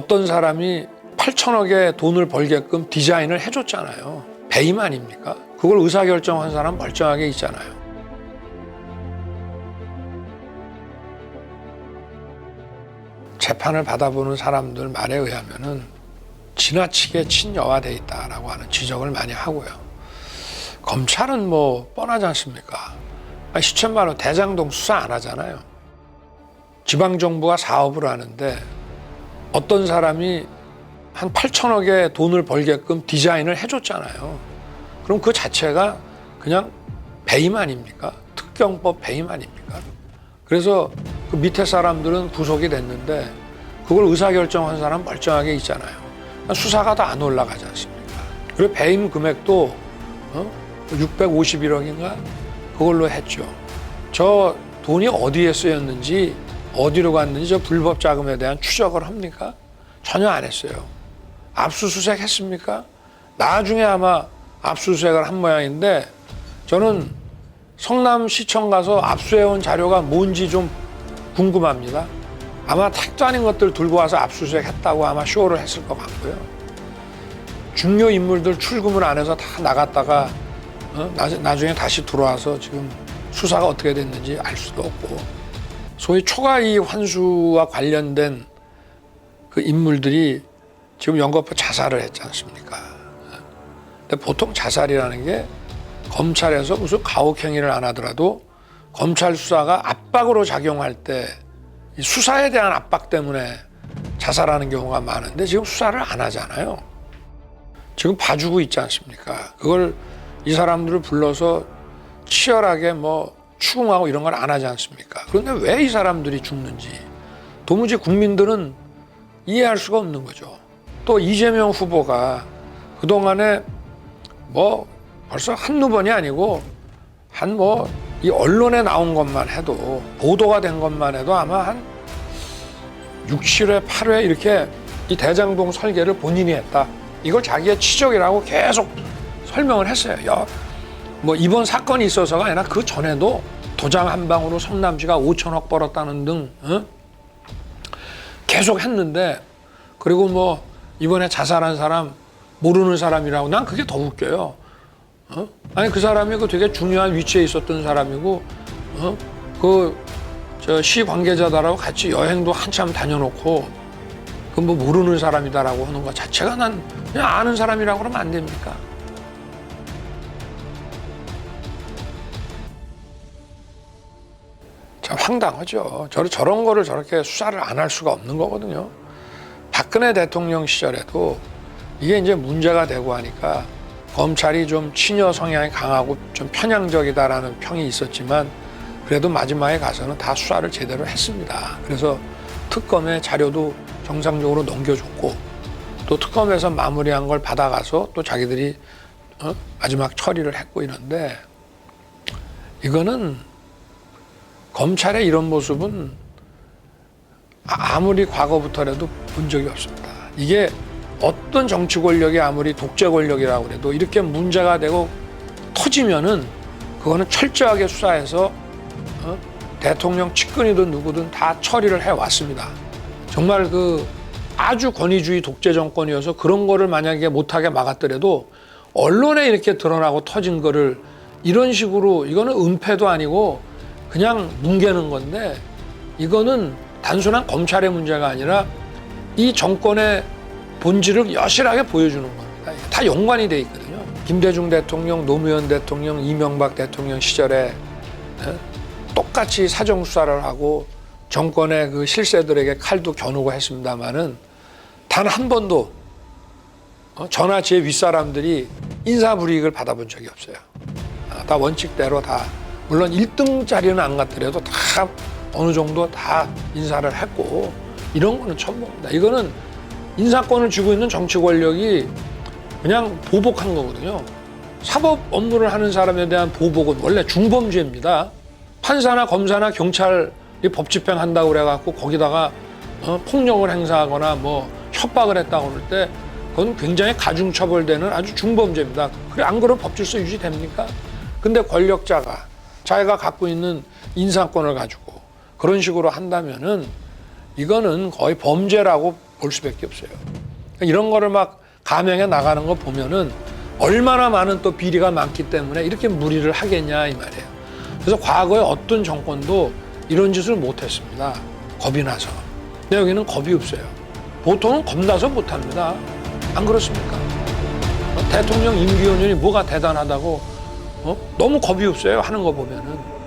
어떤 사람이 8천억의 돈을 벌게끔 디자인을 해줬잖아요. 배임 아닙니까? 그걸 의사결정한 사람 멀쩡하게 있잖아요. 재판을 받아보는 사람들 말에 의하면은 지나치게 친여화돼 있다라고 하는 지적을 많이 하고요. 검찰은 뭐 뻔하지 않습니까? 시천만원 대장동 수사 안 하잖아요. 지방정부가 사업을 하는데 어떤 사람이 한 8천억의 돈을 벌게끔 디자인을 해줬잖아요. 그럼 그 자체가 그냥 배임 아닙니까? 특경법 배임 아닙니까? 그래서 그 밑에 사람들은 구속이 됐는데 그걸 의사결정한 사람 멀쩡하게 있잖아요. 수사가 다 안 올라가지 않습니까? 그리고 배임 금액도 651억인가 그걸로 했죠. 저 돈이 어디에 쓰였는지 어디로 갔는지 저 불법 자금에 대한 추적을 합니까? 전혀 안 했어요. 압수수색 했습니까? 나중에 아마 압수수색을 한 모양인데 저는 성남시청 가서 압수해온 자료가 뭔지 좀 궁금합니다. 아마 택도 아닌 것들 들고 와서 압수수색 했다고 아마 쇼를 했을 것 같고요. 중요 인물들 출금을 안 해서 다 나갔다가 나중에 다시 들어와서 지금 수사가 어떻게 됐는지 알 수도 없고, 소위 초과이익 환수와 관련된 그 인물들이 지금 연거푸 자살을 했지 않습니까? 근데 보통 자살이라는 게 검찰에서 무슨 가혹행위를 안 하더라도 검찰 수사가 압박으로 작용할 때 수사에 대한 압박 때문에 자살하는 경우가 많은데 지금 수사를 안 하잖아요. 지금 봐주고 있지 않습니까? 그걸 이 사람들을 불러서 치열하게 뭐 추궁하고 이런 걸 안 하지 않습니까? 그런데 왜 이 사람들이 죽는지 도무지 국민들은 이해할 수가 없는 거죠. 또 이재명 후보가 그동안에 뭐 벌써 한두 번이 아니고 한 뭐 이 언론에 나온 것만 해도 보도가 된 것만 해도 아마 한 6, 7회, 8회 이렇게 이 대장동 설계를 본인이 했다. 이걸 자기의 치적이라고 계속 설명을 했어요. 뭐 이번 사건이 있어서가 아니라 그 전에도 도장 한 방으로 성남시가 5천억 벌었다는 등 계속 했는데, 그리고 뭐 이번에 자살한 사람 모르는 사람이라고, 난 그게 더 웃겨요. 아니 그 사람이 그 되게 중요한 위치에 있었던 사람이고 그 저 시 관계자다라고 같이 여행도 한참 다녀놓고 그 뭐 모르는 사람이다라고 하는 것 자체가 난 그냥 아는 사람이라고 그러면 안 됩니까? 참 황당하죠. 저런 거를 저렇게 수사를 안 할 수가 없는 거거든요. 박근혜 대통령 시절에도 이게 이제 문제가 되고 하니까 검찰이 좀 친여 성향이 강하고 좀 편향적이다라는 평이 있었지만 그래도 마지막에 가서는 다 수사를 제대로 했습니다. 그래서 특검의 자료도 정상적으로 넘겨줬고 또 특검에서 마무리한 걸 받아가서 또 자기들이 마지막 처리를 했고 이런데, 이거는 검찰의 이런 모습은 아무리 과거부터라도 본 적이 없습니다. 이게 어떤 정치 권력이 아무리 독재 권력이라고 해도 이렇게 문제가 되고 터지면은 그거는 철저하게 수사해서 대통령 측근이든 누구든 다 처리를 해왔습니다. 정말 그 아주 권위주의 독재 정권이어서 그런 거를 만약에 못하게 막았더라도 언론에 이렇게 드러나고 터진 거를 이런 식으로, 이거는 은폐도 아니고 그냥 뭉개는 건데, 이거는 단순한 검찰의 문제가 아니라 이 정권의 본질을 여실하게 보여주는 겁니다. 다 연관이 돼 있거든요. 김대중 대통령, 노무현 대통령, 이명박 대통령 시절에 똑같이 사정수사를 하고 정권의 그 실세들에게 칼도 겨누고 했습니다마는 단 한 번도 저나 제 윗사람들이 인사불이익을 받아본 적이 없어요. 다 원칙대로 다, 물론 1등짜리는 안 갔더라도 다 어느 정도 다 인사를 했고, 이런 거는 처음 봅니다. 이거는 인사권을 쥐고 있는 정치 권력이 그냥 보복한 거거든요. 사법 업무를 하는 사람에 대한 보복은 원래 중범죄입니다. 판사나 검사나 경찰이 법 집행한다고 그래갖고 거기다가 폭력을 행사하거나 뭐 협박을 했다고 그럴 때 그건 굉장히 가중처벌되는 아주 중범죄입니다. 그래 안 그러면 법질서 유지됩니까? 근데 권력자가 자기가 갖고 있는 인사권을 가지고 그런 식으로 한다면은 이거는 거의 범죄라고 볼 수밖에 없어요. 이런 거를 막 감행해 나가는 거 보면은 얼마나 많은 또 비리가 많기 때문에 이렇게 무리를 하겠냐 이 말이에요. 그래서 과거에 어떤 정권도 이런 짓을 못했습니다. 겁이 나서. 근데 여기는 겁이 없어요. 보통은 겁나서 못합니다. 안 그렇습니까? 대통령 임기 연연이 뭐가 대단하다고 너무 겁이 없어요. 하는 거 보면은.